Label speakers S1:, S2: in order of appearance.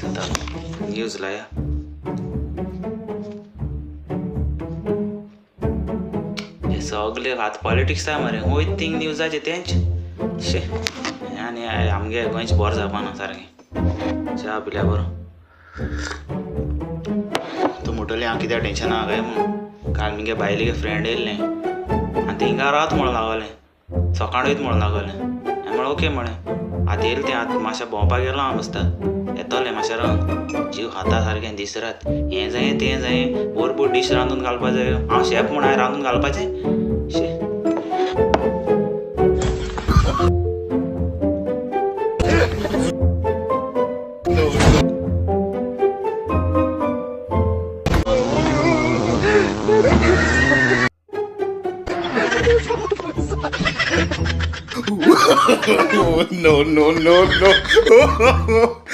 S1: News लाया हे सगळे आतां पॉलिटिक्स आहे मरे वयत थिंग न्यूजाचे तेंच शे आनी आमगे गोंयचे बोर जावपाना सारकें च्या पिल्या बरो तूं म्हणटलें हांव कित्याक टेंशना काय म्हूण काल मगे बायलेगे फ्रेंड येयल्लें आनी थिंगा रावत म्हणून लागलें सकाळ वयत म्हणून लागलें हांवें म्हणलें ओके म्हळें आतां येयलें तें आतां मातशें भोंवपाक गेलो हांव मस्त येतलें मातशें रावन जीव खाता सारकें दीस रात हें जायें तें जायें बोर डीश रांदून घालपाक जाय हांव शेफ म्हूण हांवें रांदून घालपाचें शे
S2: no, no, no, no.